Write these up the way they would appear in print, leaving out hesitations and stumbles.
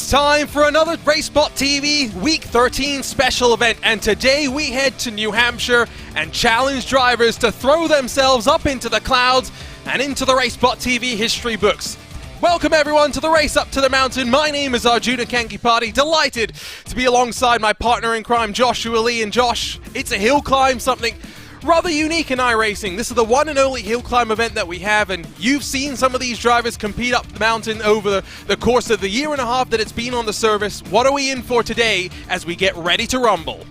It's time for another RaceSpotTV Week 13 special event, and today we head to New Hampshire and challenge drivers to throw themselves up into the clouds and into the RaceSpotTV history books. Welcome everyone to the race up to the mountain. My name is Arjuna Kankipati, delighted to be alongside my partner in crime Joshua Lee. And Josh, it's a hill climb, something rather unique in iRacing. This is the one and only hill climb event that we have, and you've seen some of these drivers compete up the mountain over the course of the year and a half that it's been on the service. What are we in for today as we get ready to rumble?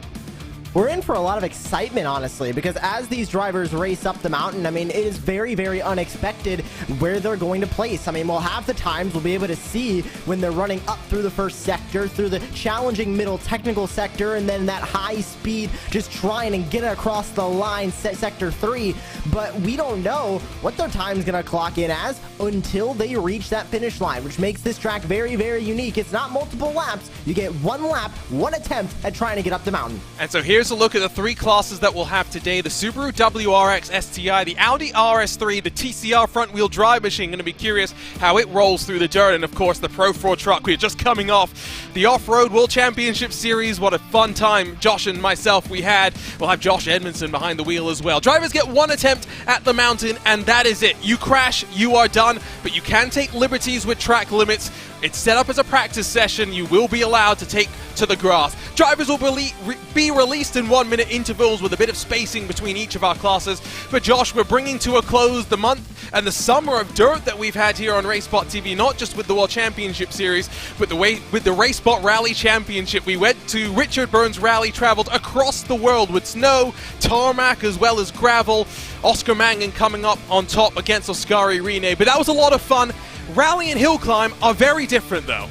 We're in for a lot of excitement, honestly, because as these drivers race up the mountain, I mean, it is very, very unexpected where they're going to place. I mean, well, half the times we'll be able to see when they're running up through the first sector, through the challenging middle technical sector, and then that high speed, just trying and get across the line, sector 3. But we don't know what their time's going to clock in as until they reach that finish line, which makes this track very, very unique. It's not multiple laps. You get one lap, one attempt at trying to get up the mountain. And so here's a look at the three classes that we'll have today: the Subaru WRX STI, the Audi RS3, the TCR front-wheel drive machine. Going to be curious how it rolls through the dirt, and of course the Pro 4 truck. We're just coming off the Off-Road World Championship Series. What a fun time Josh and myself we had. We'll have Josh Edmondson behind the wheel as well. Drivers get one attempt at the mountain, and that is it. You crash, you are done, but you can take liberties with track limits. It's set up as a practice session. You will be allowed to take to the grass. Drivers will be released in 1-minute intervals with a bit of spacing between each of our classes. But Josh, we're bringing to a close the month and the summer of dirt that we've had here on RaceSpotTV, not just with the World Championship Series, but with the RaceSpot Rally Championship. We went to Richard Burns Rally, traveled across the world with snow, tarmac, as well as gravel. Oscar Mangan coming up on top against Oscari Rene. But that was a lot of fun. Rally and hill climb are very different, though.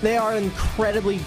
They are incredibly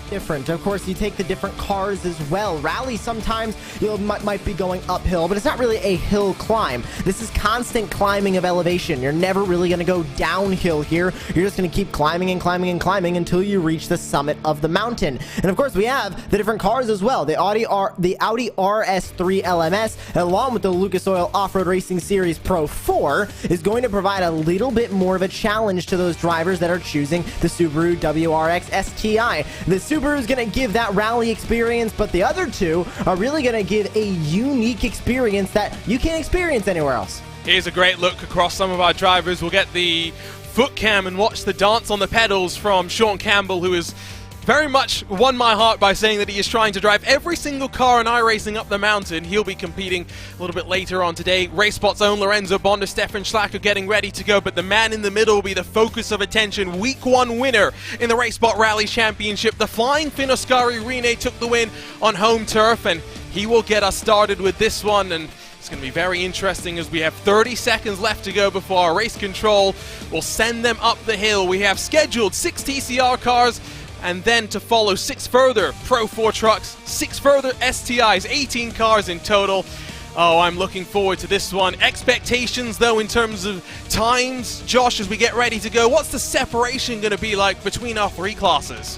different. Of course, you take the different cars as well. Rally, sometimes you might be going uphill, but it's not really a hill climb. This is constant climbing of elevation. You're never really going to go downhill here. You're just going to keep climbing and climbing and climbing until you reach the summit of the mountain. And of course, we have the different cars as well. The Audi RS3 LMS, along with the Lucas Oil Off-Road Racing Series Pro 4, is going to provide a little bit more of a challenge to those drivers that are choosing the Subaru WRX STI. The Subaru is going to give that rally experience, but the other two are really going to give a unique experience that you can't experience anywhere else. Here's a great look across some of our drivers. We'll get the foot cam and watch the dance on the pedals from Sean Campbell, who is very much won my heart by saying that he is trying to drive every single car in iRacing up the mountain. He'll be competing a little bit later on today. RaceSpot's own Lorenzo Bonda, Stefan Schlacker getting ready to go, but the man in the middle will be the focus of attention. Week 1 winner in the RaceSpot Rally Championship. The Flying Finn Oscari Rene took the win on home turf, and he will get us started with this one. And it's going to be very interesting as we have 30 seconds left to go before our race control will send them up the hill. We have scheduled 6 TCR cars, and then to follow 6 further Pro 4 trucks, 6 further STIs, 18 cars in total. Oh, I'm looking forward to this one. Expectations, though, in terms of times, Josh, as we get ready to go, what's the separation going to be like between our 3 classes?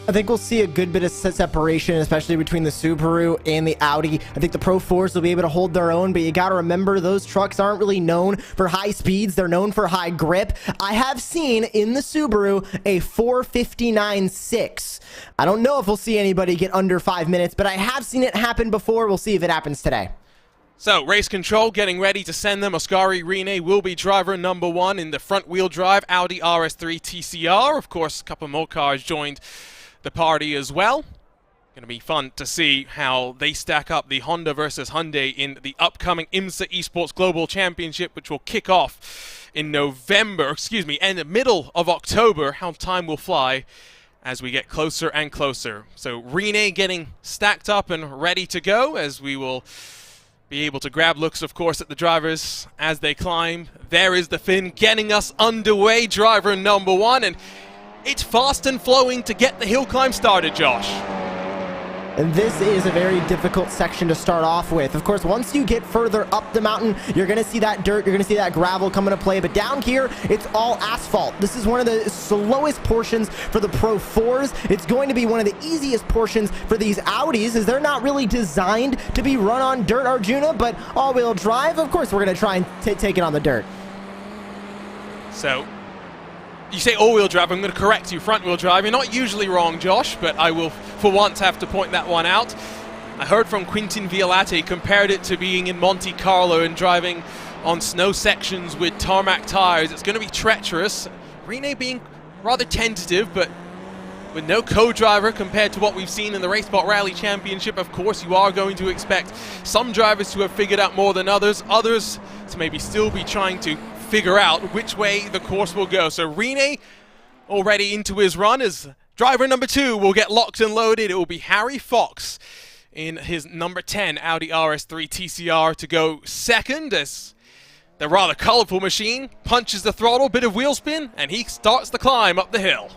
I think we'll see a good bit of separation, especially between the Subaru and the Audi. I think the Pro 4s will be able to hold their own, but you got to remember those trucks aren't really known for high speeds. They're known for high grip. I have seen in the Subaru a 4:59.6. I don't know if we'll see anybody get under 5 minutes, but I have seen it happen before. We'll see if it happens today. So, race control getting ready to send them. Oscari Rene will be driver number 1 in the front-wheel drive Audi RS3 TCR. Of course, a couple more cars joined the party as well. Going to be fun to see how they stack up, the Honda versus Hyundai, in the upcoming IMSA Esports Global Championship, which will kick off in in the middle of October. How time will fly as we get closer and closer. So Rene getting stacked up and ready to go, as we will be able to grab looks, of course, at the drivers as they climb. There is the Finn getting us underway, driver number 1, and it's fast and flowing to get the hill climb started, Josh. And this is a very difficult section to start off with. Of course, once you get further up the mountain, you're going to see that dirt, you're going to see that gravel come into play. But down here, it's all asphalt. This is one of the slowest portions for the Pro 4s. It's going to be one of the easiest portions for these Audis, as they're not really designed to be run on dirt, Arjuna, but all-wheel drive, of course, we're going to try and take it on the dirt. So You say all-wheel drive, I'm going to correct you, front-wheel drive. You're not usually wrong, Josh, but I will, for once, have to point that one out. I heard from Quintin Violate, compared it to being in Monte Carlo and driving on snow sections with tarmac tires. It's going to be treacherous. Rene being rather tentative, but with no co-driver compared to what we've seen in the RaceSpot Rally Championship, of course, you are going to expect some drivers to have figured out more than others to maybe still be trying to figure out which way the course will go. So Rene already into his run as driver number 2 will get locked and loaded. It will be Harry Fox in his number 10 Audi RS3 TCR to go second, as the rather colorful machine punches the throttle, bit of wheel spin, and he starts the climb up the hill.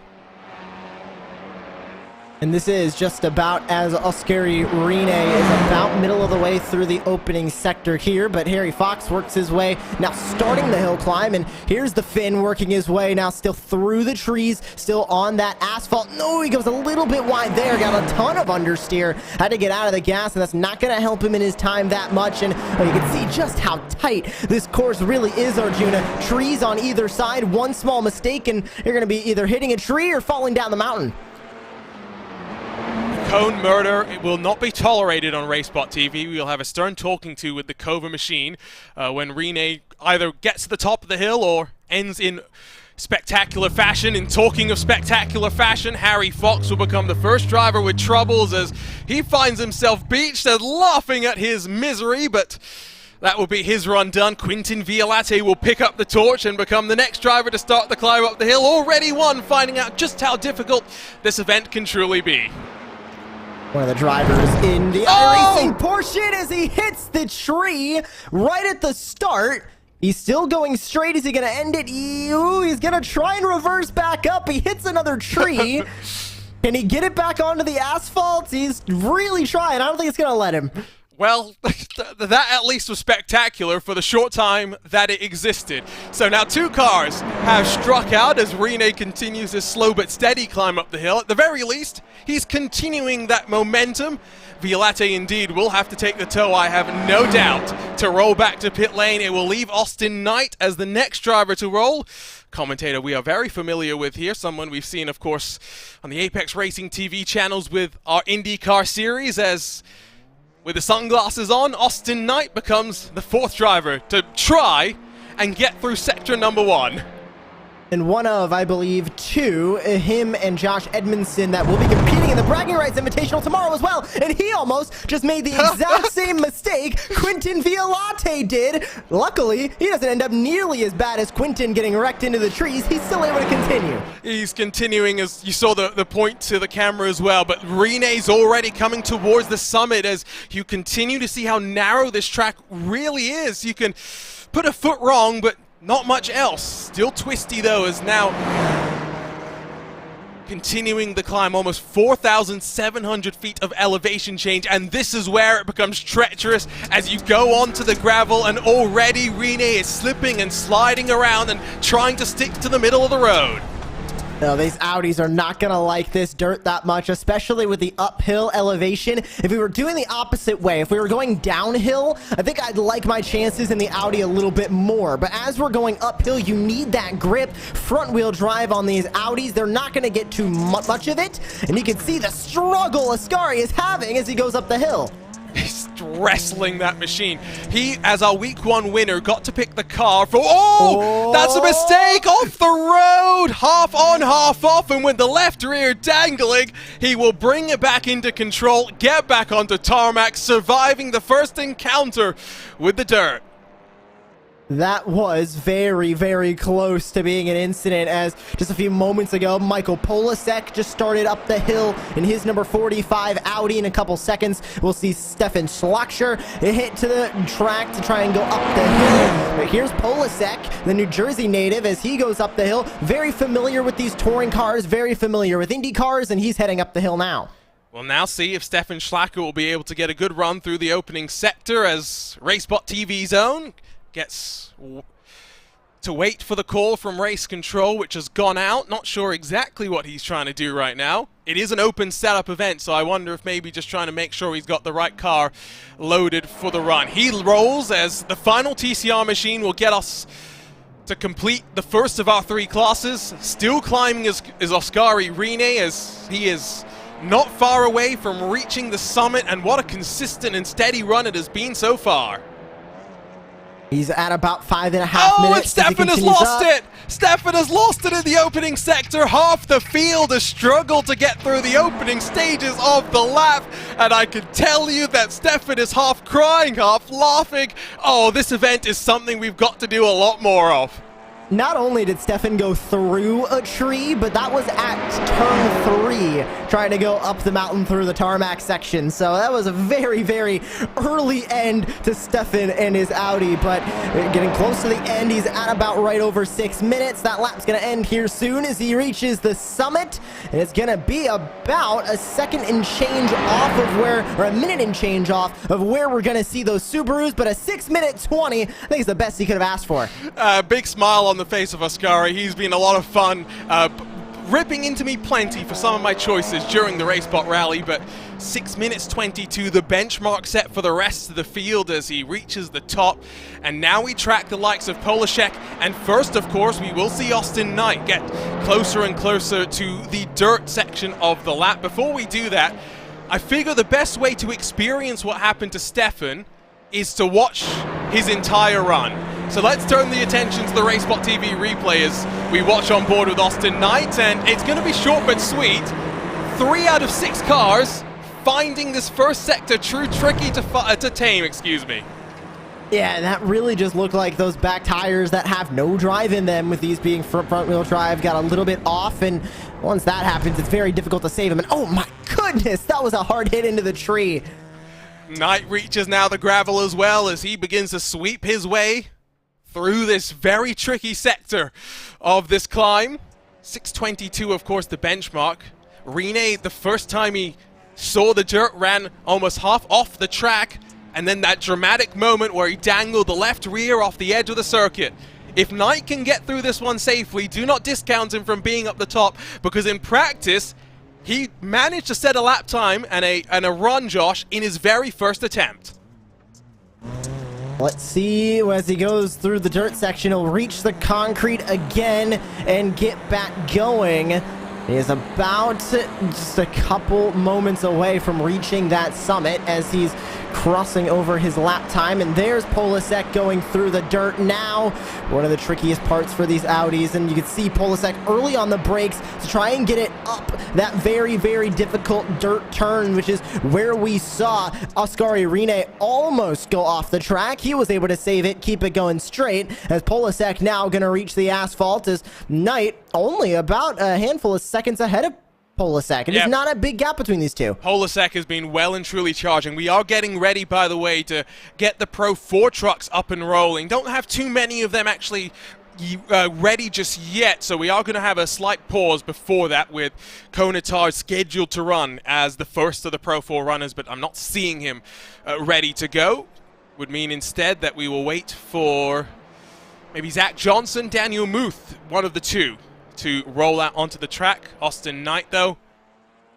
And this is just about as scary. Rene is about middle of the way through the opening sector here, but Harry Fox works his way, now starting the hill climb, and here's the Finn working his way now still through the trees, still on that asphalt. No, he goes a little bit wide there, got a ton of understeer, had to get out of the gas, and that's not going to help him in his time that much. And you can see just how tight this course really is, Arjuna. Trees on either side, one small mistake, and you're going to be either hitting a tree or falling down the mountain. Cone murder, it will not be tolerated on RaceSpotTV. We'll have a stern talking to with the Kova machine when Rene either gets to the top of the hill or ends in spectacular fashion. In talking of spectacular fashion, Harry Fox will become the first driver with troubles as he finds himself beached and laughing at his misery, but that will be his run done. Quintin Violate will pick up the torch and become the next driver to start the climb up the hill. Already won, finding out just how difficult this event can truly be. One of the drivers in the iRacing Porsche as he hits the tree right at the start. He's still going straight. Is he going to end it? He's going to try and reverse back up. He hits another tree. Can he get it back onto the asphalt? He's really trying. I don't think it's going to let him. Well, that at least was spectacular for the short time that it existed. So now 2 cars have struck out as Rene continues his slow but steady climb up the hill. At the very least, he's continuing that momentum. Violate indeed will have to take the tow, I have no doubt, to roll back to pit lane. It will leave Austin Knight as the next driver to roll. Commentator we are very familiar with here, someone we've seen, of course, on the Apex Racing TV channels with our IndyCar series. As with the sunglasses on, Austin Knight becomes the 4th driver to try and get through sector number 1. And one of, I believe, 2, him and Josh Edmondson, that will be competing in the Bragging Rights Invitational tomorrow as well. And he almost just made the exact same mistake Quintin Violate did. Luckily, he doesn't end up nearly as bad as Quintin getting wrecked into the trees. He's still able to continue. He's continuing, as you saw the point to the camera as well. But Rene's already coming towards the summit as you continue to see how narrow this track really is. You can put a foot wrong, but not much else. Still twisty though, as now continuing the climb, almost 4,700 feet of elevation change, and this is where it becomes treacherous as you go onto the gravel, and already Rene is slipping and sliding around and trying to stick to the middle of the road. No, these Audis are not going to like this dirt that much, especially with the uphill elevation. If we were doing the opposite way, if we were going downhill, I think I'd like my chances in the Audi a little bit more. But as we're going uphill, you need that grip. Front-wheel drive on these Audis. They're not going to get too much of it. And you can see the struggle Ascari is having as he goes up the hill. He's wrestling that machine. He, as our week 1 winner, got to pick the car for... That's a mistake! Off the road! Half on, half off, and with the left rear dangling, he will bring it back into control, get back onto tarmac, surviving the first encounter with the dirt. That was very, very close to being an incident, as just a few moments ago, Michael Polasek just started up the hill in his number 45 Audi. In a couple seconds, we'll see Stefan Schlachter hit to the track to try and go up the hill. But here's Polasek, the New Jersey native, as he goes up the hill. Very familiar with these touring cars, very familiar with Indy cars, and he's heading up the hill now. We'll now see if Stefan Schlachter will be able to get a good run through the opening sector, as RaceSpotTV's own gets to wait for the call from Race Control, which has gone out. Not sure exactly what he's trying to do right now. It is an open setup event, so I wonder if maybe just trying to make sure he's got the right car loaded for the run. He rolls as the final TCR machine will get us To complete the first of our 3 classes, still climbing is Oskari Rene, as he is not far away from reaching the summit, and what a consistent and steady run it has been so far. He's at about 5.5 minutes. Oh, and Stefan has lost it! Stefan has lost it in the opening sector. Half the field has struggled to get through the opening stages of the lap, and I can tell you that Stefan is half crying, half laughing. Oh, this event is something we've got to do a lot more of. Not only did Stefan go through a tree, but that was at turn 3, trying to go up the mountain through the tarmac section. So that was a very, very early end to Stefan and his Audi. But getting close to the end, he's at about right over 6 minutes. That lap's going to end here soon as he reaches the summit. And it's going to be about a second and change off of where, or a minute and change off of where we're going to see those Subarus. But a 6:20, I think is the best he could have asked for. Big smile on the face of Oskari. He's been a lot of fun, ripping into me plenty for some of my choices during the RaceSpot rally, but 6 minutes 22, the benchmark set for the rest of the field as he reaches the top. And now we track the likes of Polashek, and first, of course, we will see Austin Knight get closer and closer to the dirt section of the lap. Before we do that, I figure the best way to experience what happened to Stefan is to watch his entire run. So let's turn the attention to the RaceSpotTV replay as we watch on board with Austin Knight, and it's going to be short but sweet. 3 out of 6 cars finding this first sector tricky to tame, excuse me. Yeah, that really just looked like those back tires that have no drive in them, with these being front wheel drive, got a little bit off, and once that happens, it's very difficult to save him. And oh my goodness, that was a hard hit into the tree. Knight reaches now the gravel as well as he begins to sweep his way through this very tricky sector of this climb. 6:22, of course, the benchmark. Rene, the first time he saw the dirt, ran almost half off the track, and then that dramatic moment where he dangled the left rear off the edge of the circuit. If Knight can get through this one safely, do not discount him from being up the top, because in practice, he managed to set a lap time and a run, Josh, in his very first attempt. Let's see, as he goes through the dirt section, he'll reach the concrete again and get back going. He is about just a couple moments away from reaching that summit as he's crossing over his lap time. And there's Polasek going through the dirt now. One of the trickiest parts for these Audis. And you can see Polasek early on the brakes to try and get it up that very, very difficult dirt turn, which is where we saw Oskari Rene almost go off the track. He was able to save it, keep it going straight, as Polasek now going to reach the asphalt, as Knight only about a handful of seconds ahead of Polasek. It's not a big gap between these two. Polasek has been well and truly charging. We are getting ready, by the way, to get the Pro 4 trucks up and rolling. Don't have too many of them actually ready just yet, so we are going to have a slight pause before that, with Konatar scheduled to run as the first of the Pro 4 runners, but I'm not seeing him ready to go. Would mean instead that we will wait for maybe Zach Johnson, Daniel Muth, one of the two, to roll out onto the track. Austin Knight, though,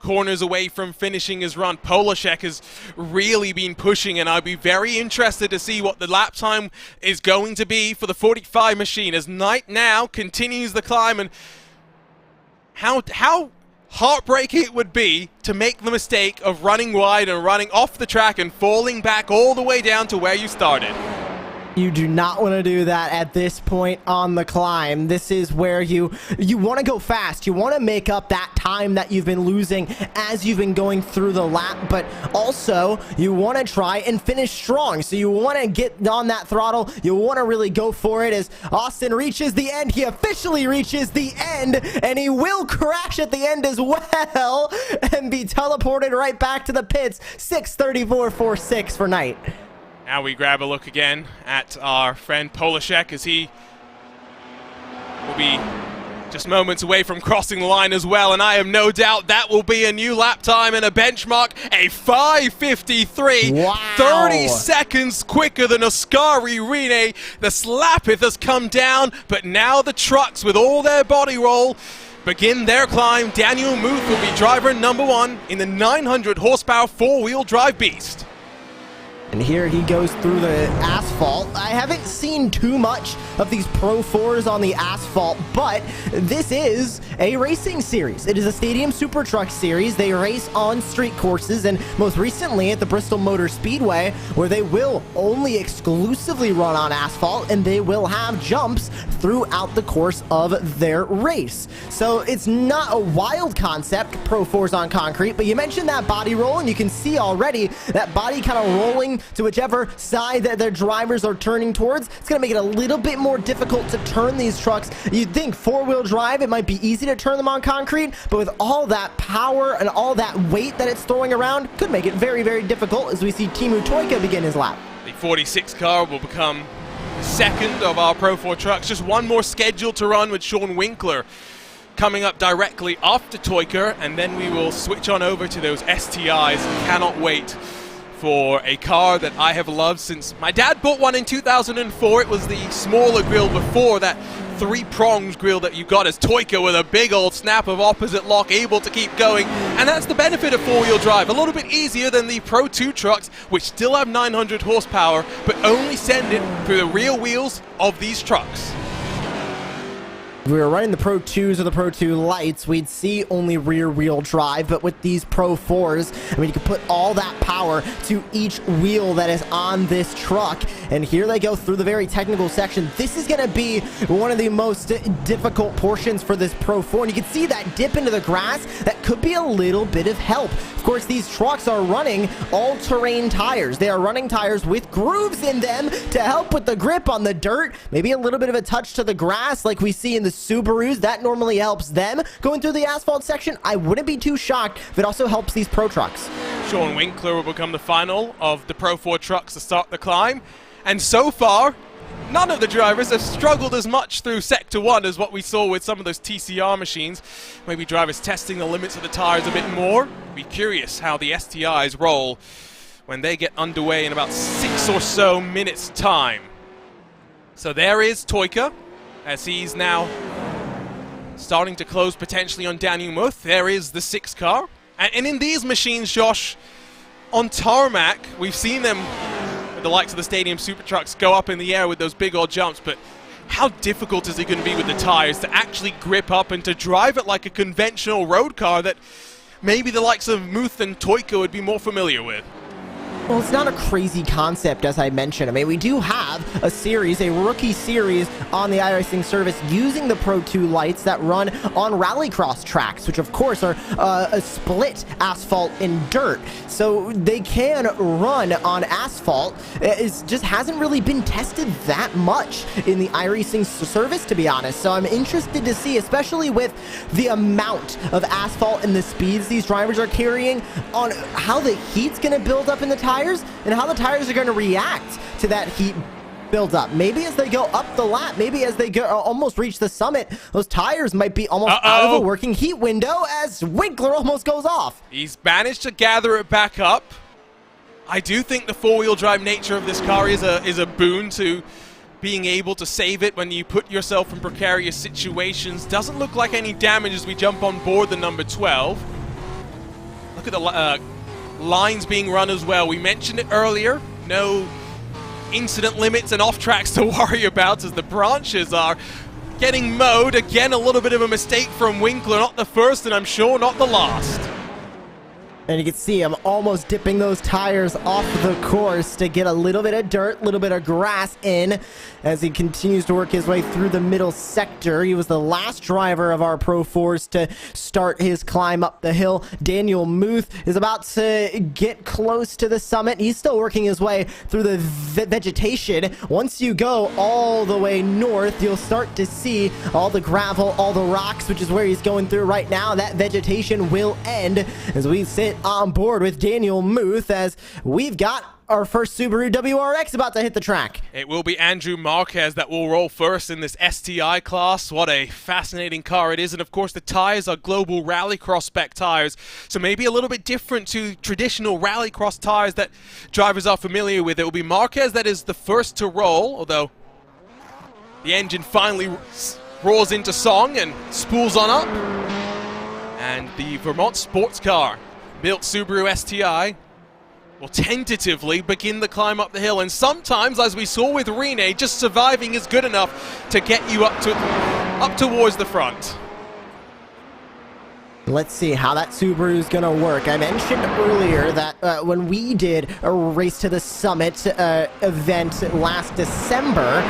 corners away from finishing his run. Polashek has really been pushing, and I'd be very interested to see what the lap time is going to be for the 45 machine as Knight now continues the climb. And how heartbreaking it would be to make the mistake of running wide and running off the track and falling back all the way down to where you started. You do not want to do that at this point on the climb. This is where you want to go fast. You want to make up that time that you've been losing as you've been going through the lap, but also you want to try and finish strong. So you want to get on that throttle. You want to really go for it. As Austin reaches the end, he officially reaches the end, and he will crash at the end as well and be teleported right back to the pits. 6:34.46 for Knight. Now we grab a look again at our friend Polashek as he will be just moments away from crossing the line as well, and I have no doubt that will be a new lap time and a benchmark, a 5:53. Wow. 30 seconds quicker than Oskari Rene. The Slapith has come down, but now the trucks with all their body roll begin their climb. Daniel Muth will be driver number 1 in the 900 horsepower four-wheel drive beast. And here he goes through the asphalt. I haven't seen too much of these Pro 4s on the asphalt, but this is a racing series. It is a Stadium Super Truck series. They race on street courses, and most recently at the Bristol Motor Speedway, where they will only exclusively run on asphalt, and they will have jumps throughout the course of their race. So it's not a wild concept, Pro 4s on concrete, but you mentioned that body roll, and you can see already that body kind of rolling to whichever side that their drivers are turning towards. It's going to make it a little bit more difficult to turn these trucks. You'd think four-wheel drive, it might be easy to turn them on concrete, but with all that power and all that weight that it's throwing around, could make it very, very difficult as we see Teemu Toika begin his lap. The 46 car will become the second of our Pro 4 trucks. Just one more scheduled to run with Sean Winkler coming up directly after Toika, and then we will switch on over to those STIs. Cannot wait for a car that I have loved since my dad bought one in 2004. It was the smaller grille before that three-pronged grille that you got as Toika, with a big old snap of opposite lock, able to keep going. And that's the benefit of four-wheel drive. A little bit easier than the Pro 2 trucks, which still have 900 horsepower, but only send it through the rear wheels of these trucks. If we were running the Pro 2s or the Pro 2 lights, we'd see only rear wheel drive, but with these Pro 4s, I mean, you can put all that power to each wheel that is on this truck. And here they go through the very technical section. This is going to be one of the most difficult portions for this Pro 4. And you can see that dip into the grass. That could be a little bit of help. Of course, these trucks are running all-terrain tires. They are running tires with grooves in them to help with the grip on the dirt. Maybe a little bit of a touch to the grass like we see in the Subarus. That normally helps them. Going through the asphalt section, I wouldn't be too shocked if it also helps these Pro trucks. Sean Winkler will become the final of the Pro 4 trucks to start the climb. And so far, none of the drivers have struggled as much through Sector 1 as what we saw with some of those TCR machines. Maybe drivers testing the limits of the tires a bit more. Be curious how the STIs roll when they get underway in about 6 or so minutes time. So there is Toika, as he's now starting to close potentially on Daniel Muth. There is the 6 car. And in these machines, Josh, on tarmac, we've seen them, the likes of the Stadium Super Trucks, go up in the air with those big old jumps, but how difficult is it going to be with the tires to actually grip up and to drive it like a conventional road car that maybe the likes of Muth and Toika would be more familiar with? Well, it's not a crazy concept, as I mentioned. I mean, we do have a series, a rookie series on the iRacing service using the Pro 2 lights that run on rallycross tracks, which of course are a split asphalt and dirt. So they can run on asphalt. It just hasn't really been tested that much in the iRacing service, to be honest. So I'm interested to see, especially with the amount of asphalt and the speeds these drivers are carrying, on how the heat's going to build up in the tires and how the tires are going to react to that heat build up. Maybe as they go up the lap, maybe as they go almost reach the summit, those tires might be almost out of a working heat window as Winkler almost goes off. He's managed to gather it back up. I do think the four-wheel drive nature of this car is a boon to being able to save it when you put yourself in precarious situations. Doesn't look like any damage as we jump on board the number 12. Look at the lines being run as well. We mentioned it earlier. No incident limits and off tracks to worry about as the branches are getting mowed. Again, a little bit of a mistake from Winkler. Not the first, and I'm sure not the last. And you can see him almost dipping those tires off the course to get a little bit of dirt, a little bit of grass in as he continues to work his way through the middle sector. He was the last driver of our Pro 4s to start his climb up the hill. Daniel Muth is about to get close to the summit. He's still working his way through the vegetation. Once you go all the way north, you'll start to see all the gravel, all the rocks, which is where he's going through right now. That vegetation will end as we sit on board with Daniel Muth as we've got our first Subaru WRX about to hit the track. It will be Andrew Marquez that will roll first in this STI class. What a fascinating car it is. And of course the tires are global rallycross spec tires, so maybe a little bit different to traditional rallycross tires that drivers are familiar with. It will be Marquez that is the first to roll, although the engine finally roars into song and spools on up. And the Vermont sports car built Subaru STI will tentatively begin the climb up the hill. And sometimes, as we saw with Rene, just surviving is good enough to get you up towards the front. Let's see how that Subaru is going to work. I mentioned earlier that when we did a Race to the Summit event last December,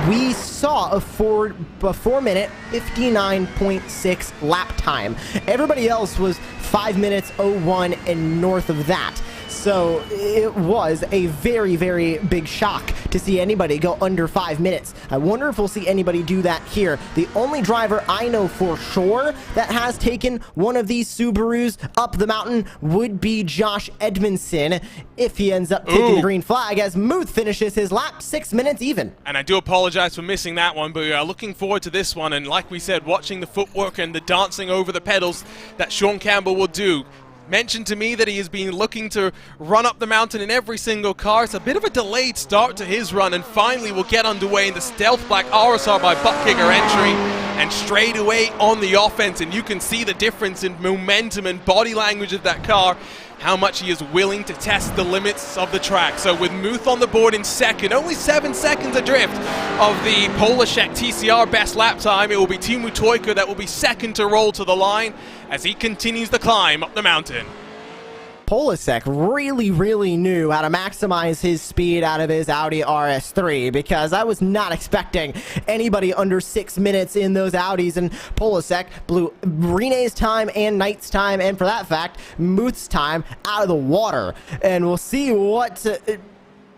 we saw a 4-minute 59.6 lap time. Everybody else was 5 minutes 01 and north of that. So it was a very, very big shock to see anybody go under 5 minutes. I wonder if we'll see anybody do that here. The only driver I know for sure that has taken one of these Subarus up the mountain would be Josh Edmondson, if he ends up taking the green flag, as Muth finishes his lap 6 minutes even. And I do apologize for missing that one, but we are looking forward to this one. And like we said, watching the footwork and the dancing over the pedals that Sean Campbell will do. Mentioned to me that he has been looking to run up the mountain in every single car. It's a bit of a delayed start to his run, and finally will get underway in the stealth black RSR by butt kicker entry and straight away on the offense. And you can see the difference in momentum and body language of that car, how much he is willing to test the limits of the track. So with Muth on the board in second, only 7 seconds adrift of the Polashek TCR best lap time, it will be Teemu Tuikka that will be second to roll to the line as he continues the climb up the mountain. Polashek really knew how to maximize his speed out of his Audi RS3, because I was not expecting anybody under 6 minutes in those Audis, and Polashek blew Rene's time and Knight's time, and for that fact, Muth's time out of the water. And we'll see what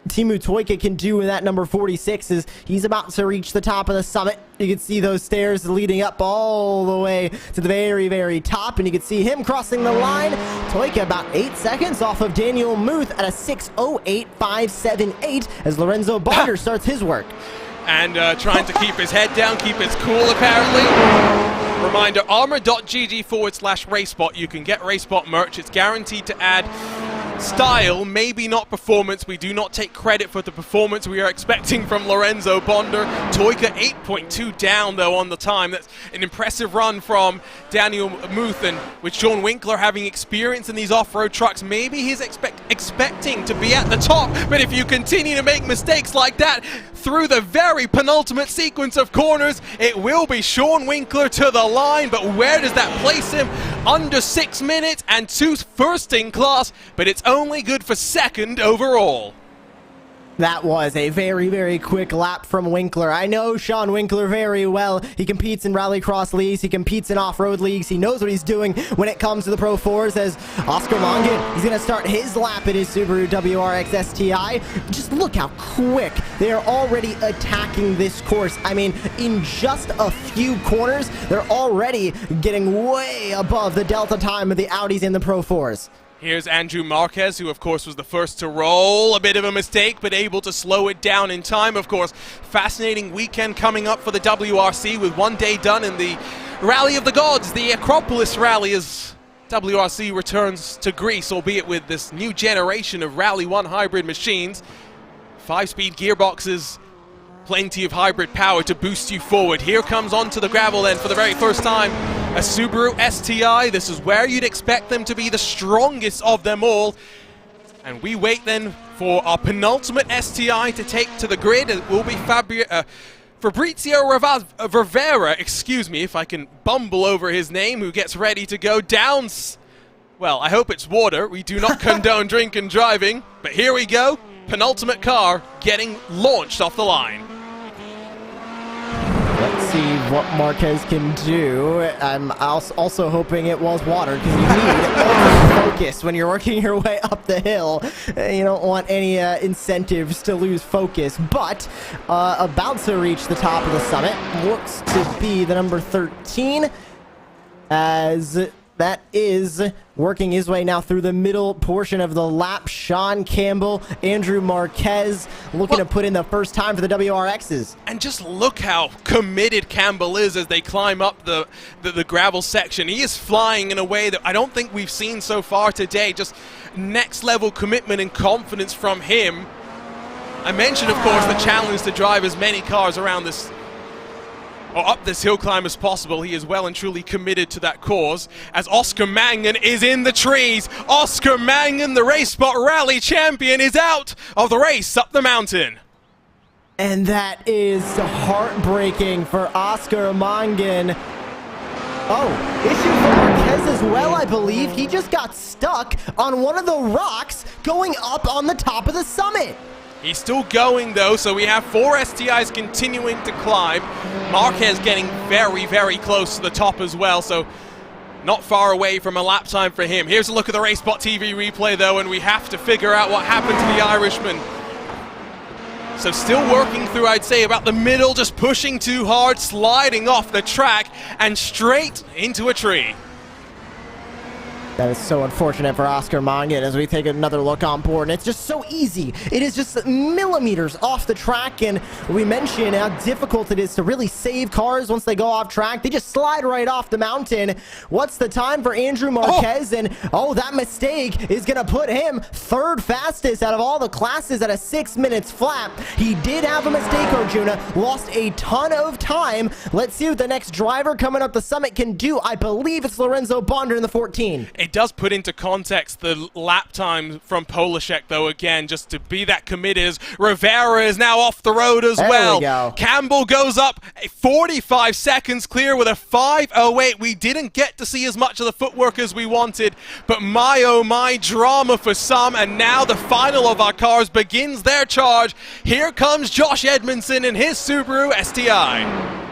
Teemu Tuikka can do in that number 46 as he's about to reach the top of the summit. You can see those stairs leading up all the way to the very top, and you can see him crossing the line. Tuikka about 8 seconds off of Daniel Muth at a 6:08.578 as Lorenzo Bonder starts his work. And trying to keep his head down, keep his cool apparently. Reminder, armor.gg/RaceSpot. You can get RaceSpot merch. It's guaranteed to add style, maybe not performance. We do not take credit for the performance we are expecting from Lorenzo Bonder. Tuikka 8.2 down though on the time. That's an impressive run from Daniel Muth, and with Sean Winkler having experience in these off-road trucks, maybe he's expecting to be at the top. But if you continue to make mistakes like that through the very penultimate sequence of corners, it will be Sean Winkler to the line. But where does that place him? Under 6 minutes and 2 first in class, but it's only good for second overall. That was a very quick lap from Winkler. I know Sean Winkler very well. He competes in rallycross leagues. He competes in off-road leagues. He knows what he's doing when it comes to the Pro 4s, as Oscar Longin, he's going to start his lap in his Subaru WRX STI. Just look how quick they are already attacking this course. I mean, in just a few corners, they're already getting way above the delta time of the Audis in the Pro 4s. Here's Andrew Marquez, who of course was the first to roll. A bit of a mistake, but able to slow it down in time. Of course, fascinating weekend coming up for the WRC with one day done in the Rally of the Gods, the Acropolis Rally, as WRC returns to Greece, albeit with this new generation of Rally 1 hybrid machines. 5-speed gearboxes, plenty of hybrid power to boost you forward. Here comes onto the gravel then for the very first time a Subaru STI. This is where you'd expect them to be the strongest of them all. And we wait then for our penultimate STI to take to the grid. It will be Fabrizio Rivera, excuse me if I can bumble over his name, who gets ready to go down. Well, I hope it's water. We do not condone drink and driving, but here we go. Penultimate car getting launched off the line. Let's see what Marquez can do. I'm also hoping it was water, because you need focus when you're working your way up the hill. You don't want any incentives to lose focus. But about to reach the top of the summit looks to be the number 13, as that is working his way now through the middle portion of the lap. Sean Campbell, Andrew Marquez looking to put in the first time for the WRXs. And just look how committed Campbell is as they climb up the gravel section. He is flying in a way that I don't think we've seen so far today. Just next level commitment and confidence from him. I mentioned, of course, the challenge to drive as many cars around this, or up this hill climb as possible. He is well and truly committed to that cause, as Oscar Mangan is in the trees. Oscar Mangan, the Race Spot Rally champion, is out of the race up the mountain. And that is heartbreaking for Oscar Mangan. Oh, issue for Marquez as well, I believe. He just got stuck on one of the rocks going up on the top of the summit. He's still going, though, so we have 4 STIs continuing to climb. Marquez getting very, very close to the top as well, so not far away from a lap time for him. Here's a look at the RaceSpotTV replay, though, and we have to figure out what happened to the Irishman. So still working through, I'd say, about the middle, just pushing too hard, sliding off the track, and straight into a tree. That is so unfortunate for Oscar Mangan as we take another look on board. And it's just so easy. It is just millimeters off the track. And we mentioned how difficult it is to really save cars once they go off track. They just slide right off the mountain. What's the time for Andrew Marquez? And that mistake is going to put him 3rd fastest out of all the classes at a 6 minutes flat. He did have a mistake, Arjuna. Lost a ton of time. Let's see what the next driver coming up the summit can do. I believe it's Lorenzo Bonder in the 14. It does put into context the lap time from Polishek, though, again, just to be that committed. As Rivera is now off the road as well. There we go. Campbell goes up 45 seconds clear with a 5:08. We didn't get to see as much of the footwork as we wanted, but my oh my, drama for some. And now the final of our cars begins their charge. Here comes Josh Edmondson in his Subaru STI.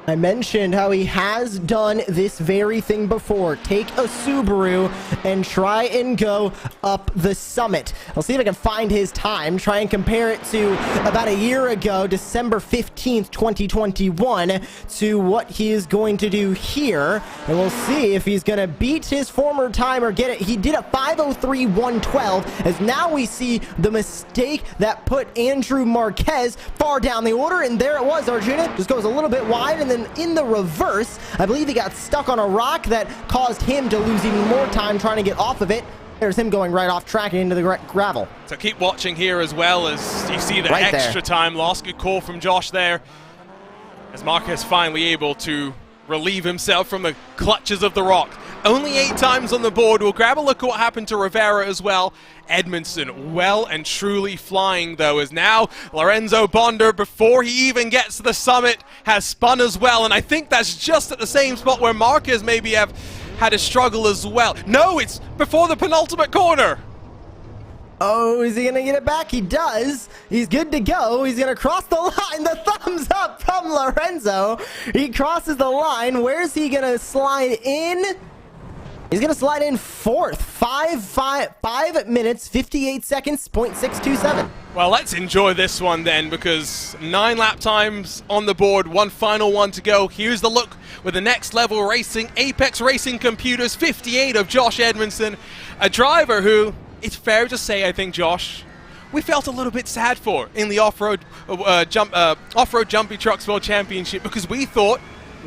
I mentioned how he has done this very thing before. Take a Subaru and try and go up the summit. I'll see if I can find his time, try and compare it to about a year ago, December 15th, 2021, to what he is going to do here. And we'll see if he's going to beat his former time or get it. He did a 5:03.112, as now we see the mistake that put Andrew Marquez far down the order. And there it was, Arjuna. Just goes a little bit wide, and then in the reverse, I believe he got stuck on a rock that caused him to lose even more time trying to get off of it. There's him going right off track and into the gravel. So keep watching here as well, as you see the Right extra there. time loss. Good call from Josh there, as Marquez finally able to relieve himself from the clutches of the rock. Only 8 times on the board. We'll grab a look at what happened to Rivera as well. Edmondson well and truly flying, though, as now Lorenzo Bonder, before he even gets to the summit, has spun as well. And I think that's just at the same spot where Marquez maybe have had a struggle as well. No, it's before the penultimate corner. Oh, is he going to get it back? He does. He's good to go. He's going to cross the line. The thumbs up from Lorenzo. He crosses the line. Where's he going to slide in? He's going to slide in 4th. 5 minutes, 58 seconds, .627. Well, let's enjoy this one then, because 9 lap times on the board, one final one to go. Here's the look with the Next Level Racing, Apex Racing Computers 58 of Josh Edmondson, a driver who, it's fair to say, I think, Josh, we felt a little bit sad for in the off-road Jumpy Trucks World Championship, because we thought,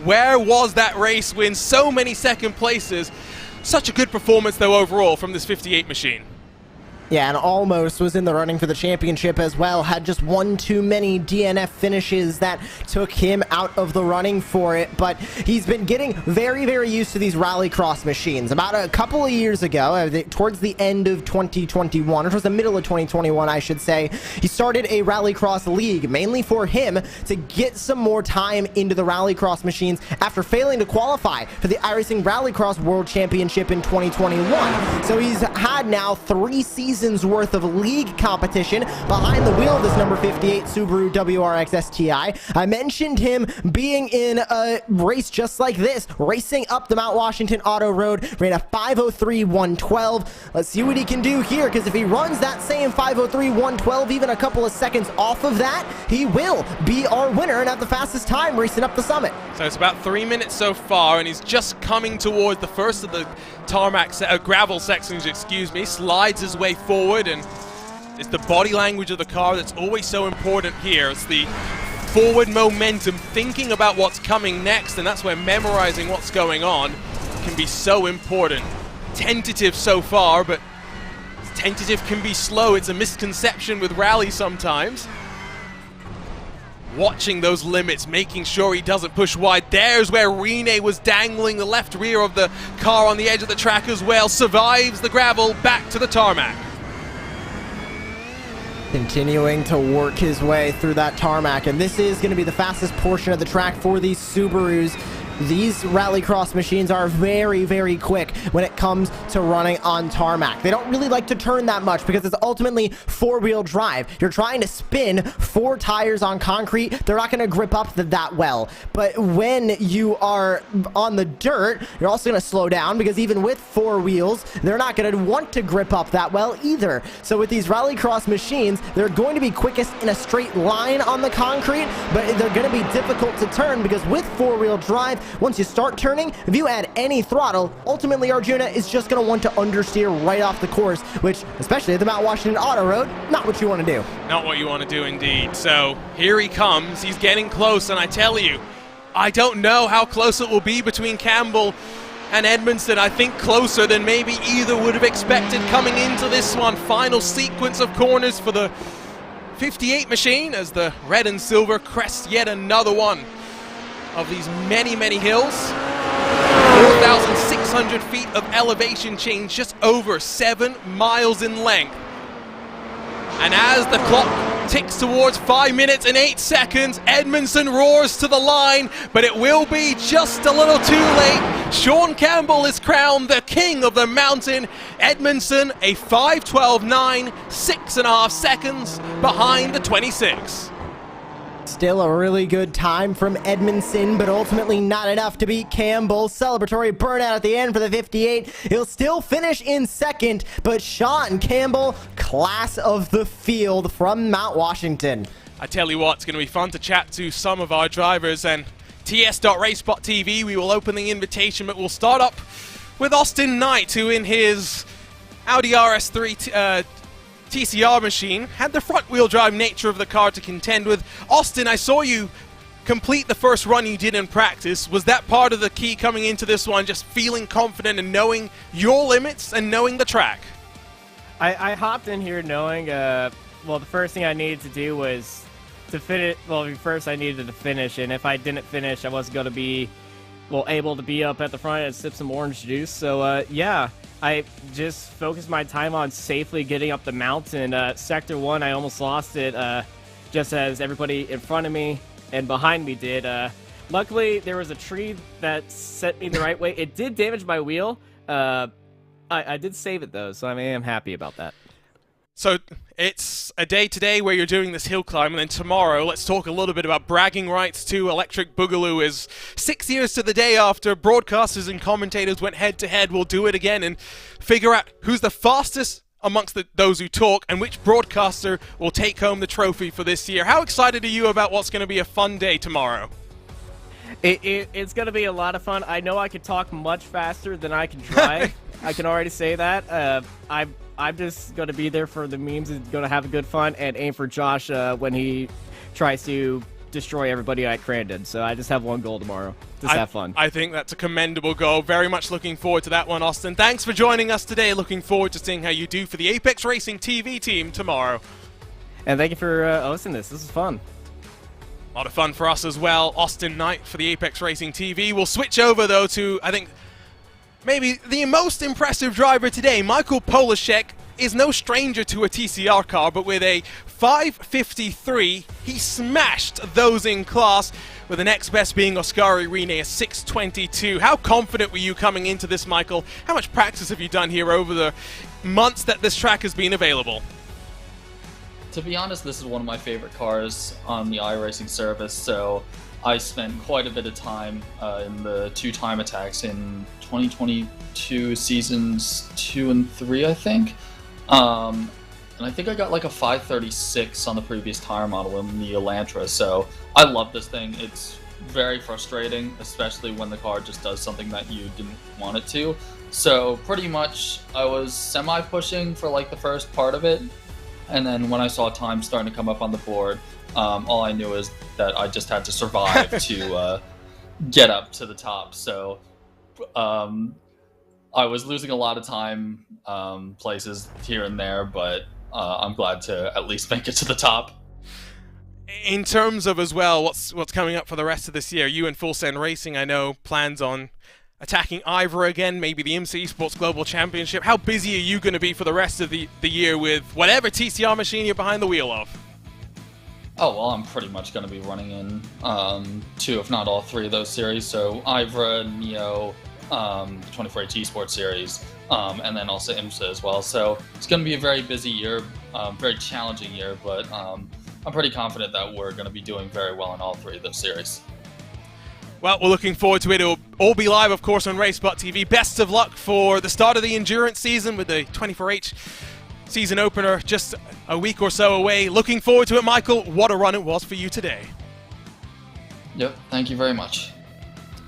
where was that race win? So many second places. Such a good performance, though, overall from this 58 machine. Yeah, and almost was in the running for the championship as well. Had just one too many DNF finishes that took him out of the running for it. But he's been getting very, very used to these rallycross machines. About a couple of years ago, towards the end of 2021, or towards the middle of 2021, I should say, he started a rallycross league, mainly for him to get some more time into the rallycross machines after failing to qualify for the iRacing Rallycross World Championship in 2021. So he's had now 3 seasons worth of league competition behind the wheel of this number 58 Subaru WRX STI. I mentioned him being in a race just like this, racing up the Mount Washington Auto Road, ran a 5:03.112. Let's see what he can do here, because if he runs that same 5:03.112, even a couple of seconds off of that, he will be our winner and have the fastest time racing up the summit. So it's about 3 minutes so far, and he's just coming towards the first of the tarmac gravel sections, excuse me, slides his way forward, and it's the body language of the car that's always so important here. It's the forward momentum, thinking about what's coming next, and that's where memorizing what's going on can be so important. Tentative so far, but tentative can be slow. It's a misconception with rally sometimes. watching those limits, making sure he doesn't push wide. There's where Rene was dangling the left rear of the car on the edge of the track as well. Survives the gravel, back to the tarmac. Continuing to work his way through that tarmac, and this is going to be the fastest portion of the track for these Subarus. These rallycross machines are very, very quick when it comes to running on tarmac. They don't really like to turn that much because it's ultimately four-wheel drive. You're trying to spin 4 tires on concrete. They're not going to grip up that well. But when you are on the dirt, you're also going to slow down because even with 4 wheels, they're not going to want to grip up that well either. So with these rallycross machines, they're going to be quickest in a straight line on the concrete, but they're going to be difficult to turn because with four-wheel drive, once you start turning, if you add any throttle, ultimately Arjuna is just going to want to understeer right off the course, which, especially at the Mount Washington Auto Road, not what you want to do. Not what you want to do indeed. So here he comes. He's getting close, and I tell you, I don't know how close it will be between Campbell and Edmondson. I think closer than maybe either would have expected coming into this one. Final sequence of corners for the 58 machine as the red and silver crests yet another one of these many, many hills. 4,600 feet of elevation change, just over 7 miles in length. And as the clock ticks towards 5 minutes and 8 seconds, Edmondson roars to the line, but it will be just a little too late. Sean Campbell is crowned the king of the mountain. Edmondson, a 5:12.9, 6.5 seconds behind the 26. Still a really good time from Edmondson, but ultimately not enough to beat Campbell. Celebratory burnout at the end for the 58. He'll still finish in second, but Sean Campbell, class of the field from Mount Washington. I tell you what, it's going to be fun to chat to some of our drivers, and ts.RaceSpotTV, we will open the invitation, but we'll start up with Austin Knight, who in his Audi RS3 TCR machine had the front-wheel drive nature of the car to contend with. Austin, I saw you complete the first run you did in practice. Was that part of the key coming into this one, just feeling confident and knowing your limits and knowing the track? I hopped in here knowing, well, the first thing I needed to do was to finish. Well, first I needed to finish, and if I didn't finish, I wasn't going to be, well, able to be up at the front and sip some orange juice. So, yeah. I just focused my time on safely getting up the mountain. Sector 1, I almost lost it, just as everybody in front of me and behind me did. Luckily, there was a tree that set me the right way. It did damage my wheel. I did save it, though, so I am happy about that. So it's a day today where you're doing this hill climb, and then tomorrow, let's talk a little bit about bragging rights to Electric Boogaloo. Is 6 years to the day after broadcasters and commentators went head-to-head. We'll do it again and figure out who's the fastest amongst those who talk and which broadcaster will take home the trophy for this year. How excited are you about what's going to be a fun day tomorrow? It's going to be a lot of fun. I know I can talk much faster than I can drive. I can already say that. I'm just going to be there for the memes and going to have a good fun and aim for Josh when he tries to destroy everybody at Crandon. So I just have one goal tomorrow. Just have fun. I think that's a commendable goal. Very much looking forward to that one, Austin. Thanks for joining us today. Looking forward to seeing how you do for the Apex Racing TV team tomorrow. And thank you for hosting this. This is fun. A lot of fun for us as well. Austin Knight for the Apex Racing TV. We'll switch over, though, to, I think, maybe the most impressive driver today. Michael Polashek is no stranger to a TCR car, but with a 553, he smashed those in class, with the next best being Oscari Rene, a 622. How confident were you coming into this, Michael? How much practice have you done here over the months that this track has been available? To be honest, this is one of my favorite cars on the iRacing service, so I spent quite a bit of time in the 2 time attacks in 2022 seasons 2 and 3, I think. And I think I got like a 536 on the previous tire model in the Elantra, so I love this thing. It's very frustrating, especially when the car just does something that you didn't want it to. So pretty much I was semi-pushing for like the first part of it, and then when I saw time starting to come up on the board, all I knew is that I just had to survive to get up to the top. So I was losing a lot of time places here and there, but I'm glad to at least make it to the top. In terms of as well, what's coming up for the rest of this year, you and Full Send Racing, I know, plans on attacking Ivor again, maybe the IMSA Esports Global Championship. How busy are you going to be for the rest of the year with whatever TCR machine you're behind the wheel of? Oh, well, I'm pretty much going to be running in 2, if not all 3 of those series. So Ivor, Neo, 24H Esports series, and then also IMSA as well. So it's going to be a very busy year, very challenging year, but I'm pretty confident that we're going to be doing very well in all 3 of those series. Well, we're looking forward to it. It'll all be live, of course, on RaceSpotTV. Best of luck for the start of the endurance season with the 24H season opener just a week or so away. Looking forward to it, Michael. What a run it was for you today. Yep, thank you very much.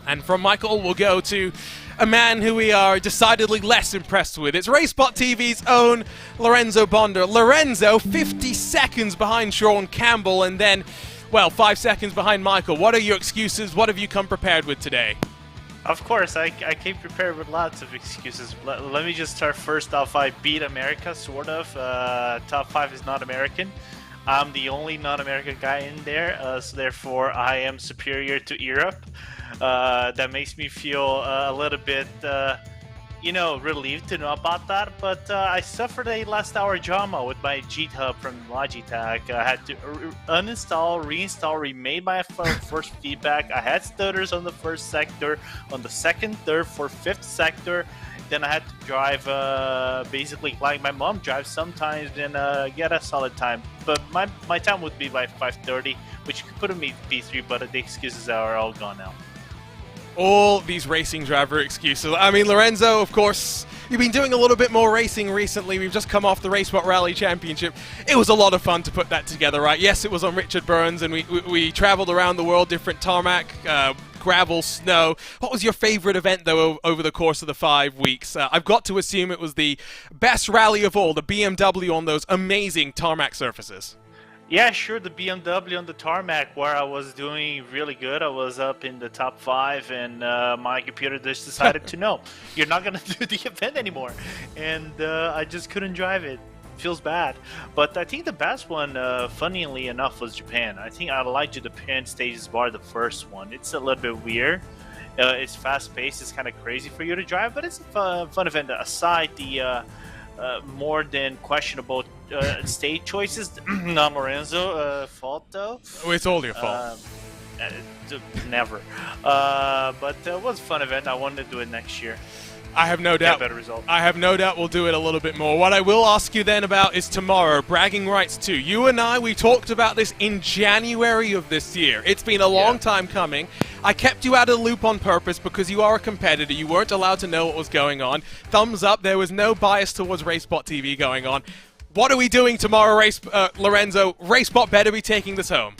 And from Michael, we'll go to a man who we are decidedly less impressed with. It's RaceSpotTV's own Lorenzo Bonder. Lorenzo, 50 seconds behind Sean Campbell, and then, well, 5 seconds behind Michael. What are your excuses? What have you come prepared with today? Of course, I came prepared with lots of excuses. Let me just start first off. I beat America, sort of. Top 5 is not American. I'm the only non-American guy in there, so therefore I am superior to Europe. That makes me feel a little bit, relieved to know about that. But I suffered a last hour drama with my Jeet Hub from Logitech. I had to uninstall, reinstall, remade my first feedback. I had stutters on the first sector, on the second, third, fourth, fifth sector. Then I had to drive, basically like my mom drives sometimes, and get a solid time. But my time would be by 5:30, which could put me P3, but the excuses are all gone now. All these racing driver excuses. I mean, Lorenzo, of course, you've been doing a little bit more racing recently. We've just come off the RaceSpot Rally Championship. It was a lot of fun to put that together, right? Yes, it was on Richard Burns, and we traveled around the world, different tarmac, gravel, snow. What was your favorite event, though, over the course of the 5 weeks? I've got to assume it was the best rally of all, the BMW on those amazing tarmac surfaces. Yeah, sure, the BMW on the tarmac, where I was doing really good. I was up in the top 5, and my computer just decided to no, you're not going to do the event anymore. And I just couldn't drive it. Feels bad. But I think the best one, funnily enough, was Japan. I think I liked the Japan stages bar, the first one. It's a little bit weird. It's fast-paced. It's kind of crazy for you to drive, but it's a fun event. Aside the more than questionable stage choices, not Lorenzo fault though. Oh, it's all your fault. Never. But it was a fun event. I wanted to do it next year. I have no doubt. Better result. I have no doubt we'll do it a little bit more. What I will ask you then about is tomorrow, bragging rights 2. You and I, we talked about this in January of this year. It's been a long time coming. I kept you out of the loop on purpose because you are a competitor. You weren't allowed to know what was going on. Thumbs up. There was no bias towards RaceSpotTV going on. What are we doing tomorrow, Lorenzo? RaceSpot better be taking this home.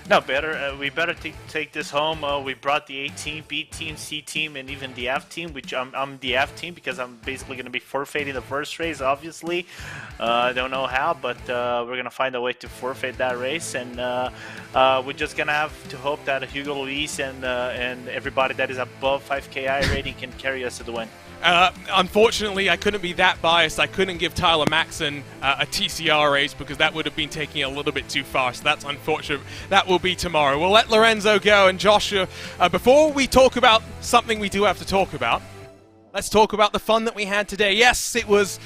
No, better. We better take this home. We brought the A team, B team, C team, and even the F team, which I'm the F team because I'm basically going to be forfeiting the first race, obviously. I don't know how, but we're going to find a way to forfeit that race. And we're just going to have to hope that Hugo Luis and everybody that is above 5KI rating can carry us to the win. Unfortunately, I couldn't be that biased. I couldn't give Tyler Maxson a TCR race because that would have been taking it a little bit too far. So that's unfortunate. That will be tomorrow. We'll let Lorenzo go. And Joshua, before we talk about something we do have to talk about, let's talk about the fun that we had today. Yes, it was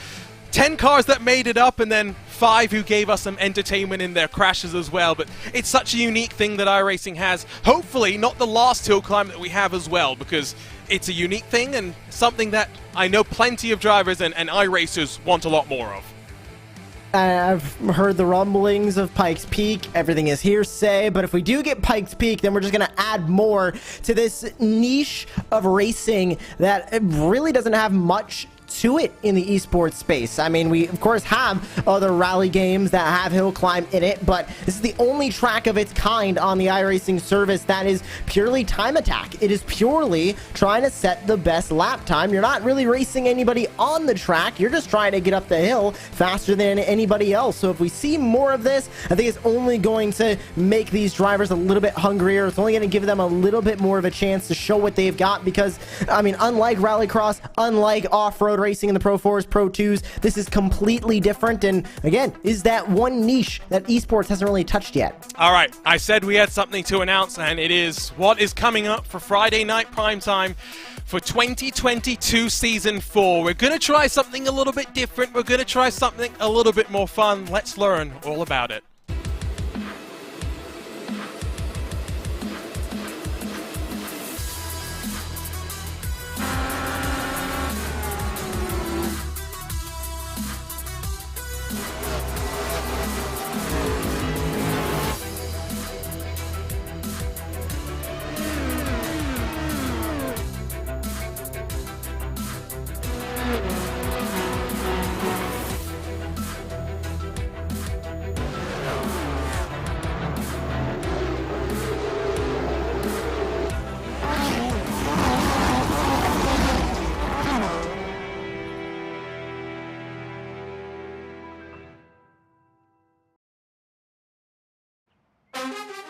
10 cars that made it up and then 5 who gave us some entertainment in their crashes as well. But it's such a unique thing that iRacing has. Hopefully not the last hill climb that we have as well, because it's a unique thing and something that I know plenty of drivers and iRacers want a lot more of. I've heard the rumblings of Pikes Peak. Everything is hearsay, but if we do get Pikes Peak, then we're just going to add more to this niche of racing that really doesn't have much to it in the esports space. I mean, we of course have other rally games that have hill climb in it, but this is the only track of its kind on the iRacing service that is purely time attack. It is purely trying to set the best lap time. You're not really racing anybody on the track. You're just trying to get up the hill faster than anybody else. So if we see more of this, I think it's only going to make these drivers a little bit hungrier. It's only going to give them a little bit more of a chance to show what they've got because, I mean, unlike rallycross, unlike off-road racing in the Pro 4s, Pro 2s. This is completely different, and again, is that one niche that esports hasn't really touched yet. All right, I said we had something to announce, and it is what is coming up for Friday night primetime for 2022 Season 4. We're going to try something a little bit different. We're going to try something a little bit more fun. Let's learn all about it.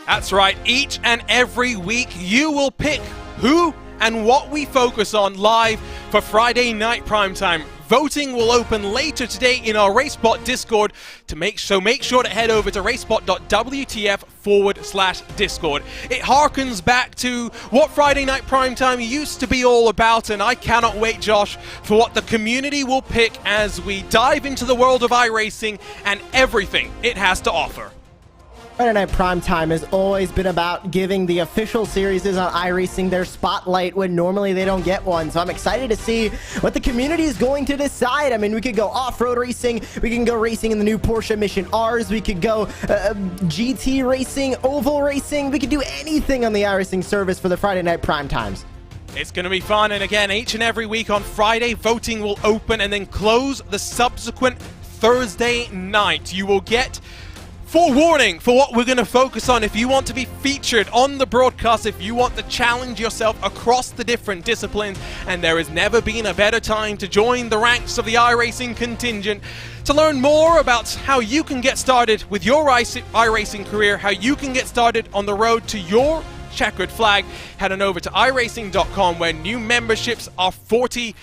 That's right, each and every week you will pick who and what we focus on live for Friday night primetime. Voting will open later today in our RaceSpot Discord. Make sure to head over to racespot.wtf/Discord. It harkens back to what Friday night primetime used to be all about, and I cannot wait, Josh, for what the community will pick as we dive into the world of iRacing and everything it has to offer. Friday Night Primetime has always been about giving the official series on iRacing their spotlight when normally they don't get one. So I'm excited to see what the community is going to decide. I mean, we could go off-road racing. We can go racing in the new Porsche Mission Rs. We could go GT racing, oval racing. We could do anything on the iRacing service for the Friday Night Primetimes. It's going to be fun, and again, each and every week on Friday, voting will open and then close the subsequent Thursday night. You will get forewarning for what we're going to focus on if you want to be featured on the broadcast, if you want to challenge yourself across the different disciplines, and there has never been a better time to join the ranks of the iRacing contingent. To learn more about how you can get started with your iRacing career, how you can get started on the road to your checkered flag, head on over to iRacing.com where new memberships are 40%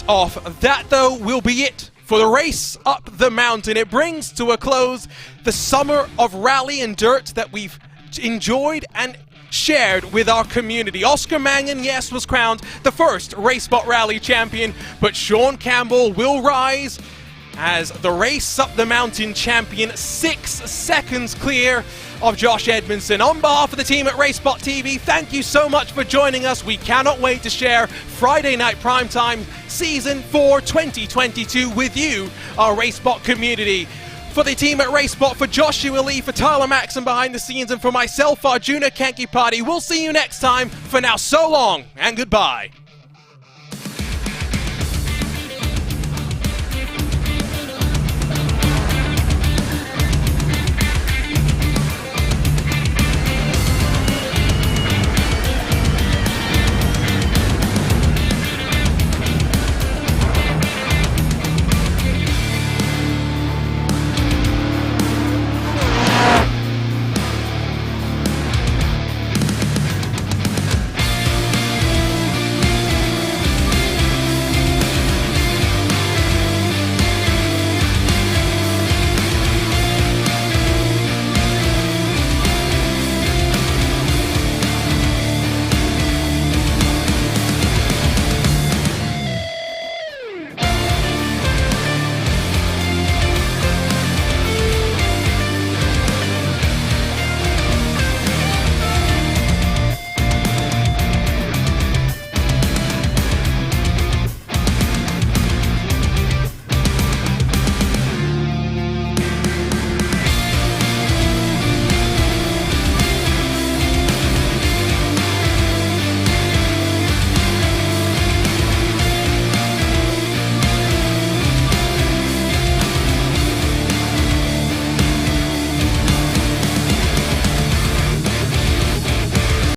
off. That, though, will be it for the race up the mountain. It brings to a close the summer of rally and dirt that we've enjoyed and shared with our community. Oscar Mangan, yes, was crowned the first RaceSpot Rally champion, but Sean Campbell will rise as the race up the mountain champion, 6 seconds clear of Josh Edmondson. On behalf of the team at RaceSpotTV, thank you so much for joining us. We cannot wait to share Friday Night Primetime Season 4 2022 with you, our RaceSpot community. For the team at RaceSpot, for Joshua Lee, for Tyler Maxson behind the scenes, and for myself, Arjuna Kankipati, we'll see you next time. For now, so long and goodbye.